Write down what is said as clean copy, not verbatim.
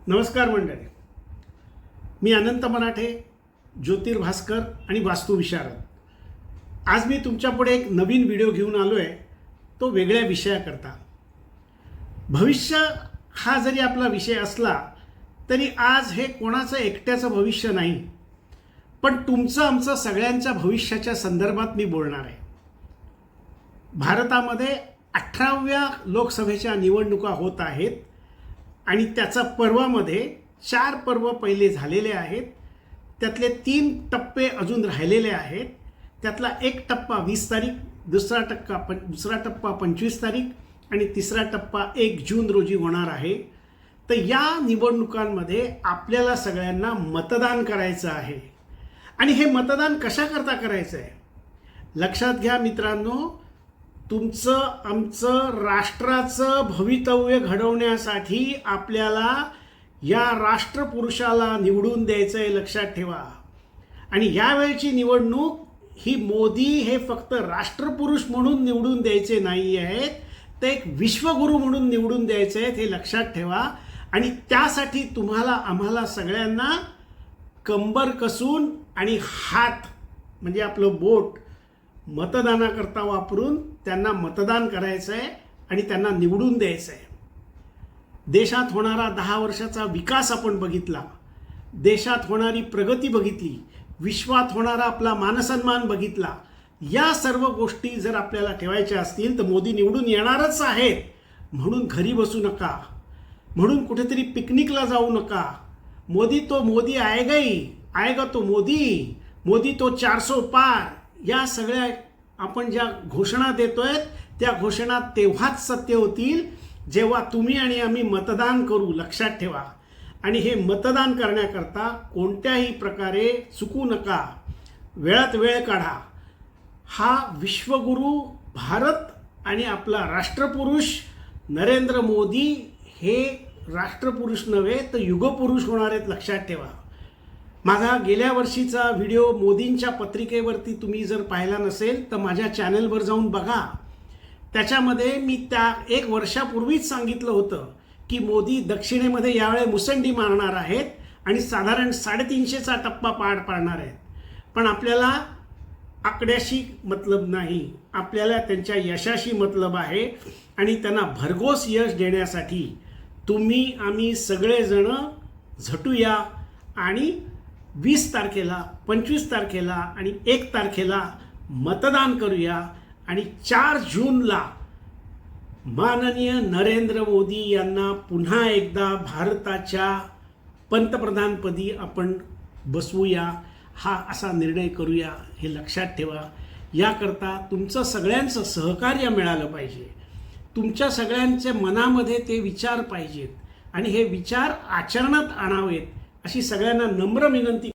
नमस्कार मंडळी, मी अनंत मराठे, ज्योतिर्भास्कर आणि वास्तुविशारद. आज मी तुमच्यापुढे एक नवीन व्हिडिओ घेऊन आलो आहे, तो वेगळ्या विषयाकरता. भविष्य हा जरी आपला विषय असला तरी आज हे कोणाचं एकट्याचं भविष्य नाही, पण तुमचं आमचं सगळ्यांच्या भविष्याच्या संदर्भात मी बोलणार आहे. भारतामध्ये 18व्या लोकसभेच्या निवडणुका होत आहेत आणि त्याचा पर्वामध्ये 4 पर्व पहिले झालेले आहेत. त्यातले 3 टप्पे अजून राहिलेले आहेत. त्यातला एक टप्पा 20 तारीख, दुसरा टप्पा 25 तारीख आणि तिसरा टप्पा 1 जून रोजी होणार आहे. तर या निवडणुकांमध्ये आपल्याला सगळ्यांना मतदान करायचं आहे. आणि हे मतदान कशाकरता करायचं आहे लक्षात घ्या मित्रांनो. तुमचं आमचं राष्ट्राचं भवितव्य घडवण्यासाठी आपल्याला या राष्ट्रपुरुषाला निवडून द्यायचं आहे, लक्षात ठेवा. आणि यावेळची निवडणूक ही मोदी हे फक्त राष्ट्रपुरुष म्हणून निवडून द्यायचे नाही आहेत, ते एक विश्वगुरू म्हणून निवडून द्यायचे आहेत, हे लक्षात ठेवा. आणि त्यासाठी तुम्हाला आम्हाला सगळ्यांना कंबर कसून आणि हात म्हणजे आपलं बोट मतदानाकरता वापरून त्यांना मतदान करायचं आहे आणि त्यांना निवडून द्यायचं आहे. देशात होणारा 10 वर्षाचा विकास आपण बघितला, देशात होणारी प्रगती बघितली, विश्वात होणारा आपला मानसन्मान बघितला. या सर्व गोष्टी जर आपल्याला ठेवायच्या असतील तर मोदी निवडून येणारच आहेत. म्हणून घरी बसू नका, म्हणून कुठेतरी पिकनिकला जाऊ नका. मोदी तो मोदी आएगा तो मोदी, मोदी तो 400 पार. या सगळ्या आपण ज्या घोषणा देतोय त्या घोषणा तेव्हाच सत्य होतील जेव्हा तुम्ही आणि आम्ही मतदान करू, लक्षात ठेवा. आणि हे मतदान करण्याकरता कोणत्याही प्रकारे चुकू नका, वेळात वेळ काढा. हा विश्वगुरू भारत आणि आपला राष्ट्रपुरुष नरेंद्र मोदी हे राष्ट्रपुरुष नव्हे तर युगपुरुष होणार आहेत, लक्षात ठेवा. माझा गेल्या वर्षीचा व्हिडिओ मोदींच्या पत्रिकेवरती तुम्ही जर पाहिला नसेल तर माझ्या चॅनलवर जाऊन बघा. त्याच्यामध्ये मी त्या 1 वर्षापूर्वीच सांगितलं होतं की मोदी दक्षिणेमध्ये यावेळी मुसंडी मारणार आहेत आणि साधारण 350चा टप्पा पार पाडणार आहेत. पण आपल्याला आकड्याशी मतलब नाही, आपल्याला त्यांच्या यशाशी मतलब आहे. आणि त्यांना भरघोस यश देण्यासाठी तुम्ही आम्ही सगळेजण झटूया आणि 20 तारखेला, 25 तारखेला आणि 1 तारखेला मतदान करूया. आणि 4 जूनला माननीय नरेंद्र मोदी यांना पुन्हा एकदा भारताच्या पंतप्रधानपदी आपण बसवूया, हा असा निर्णय करूया, हे लक्षात ठेवा. याकरता तुमचं सगळ्यांचं सहकार्य मिळालं पाहिजे. तुमच्या सगळ्यांच्या मनामध्ये ते विचार पाहिजेत आणि हे विचार आचरणात आणावेत अशी सगळ्यांना नम्र विनंती